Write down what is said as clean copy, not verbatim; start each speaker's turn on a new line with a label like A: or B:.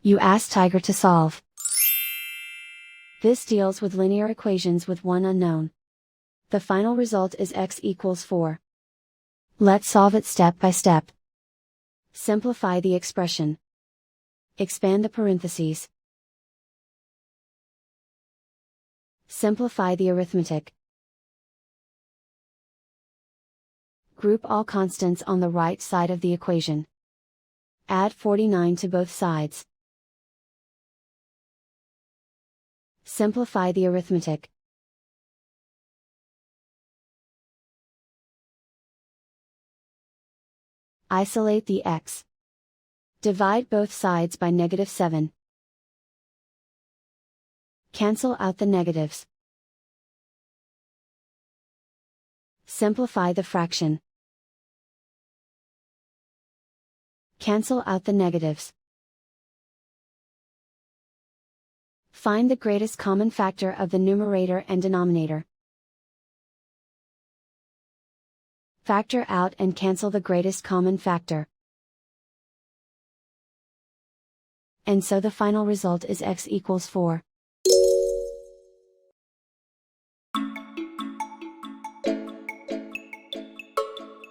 A: You ask Tiger to solve. This deals with linear equations with one unknown. The final result is x equals 4. Let's solve it step by step. Simplify the expression. Expand the parentheses. Simplify the arithmetic. Group all constants on the right side of the equation. Add 49 to both sides. Simplify the arithmetic. Isolate the x. Divide both sides by -7. Cancel out the negatives. Simplify the fraction. Cancel out the negatives. Find the greatest common factor of the numerator and denominator. Factor out and cancel the greatest common factor. And so the final result is x equals 4.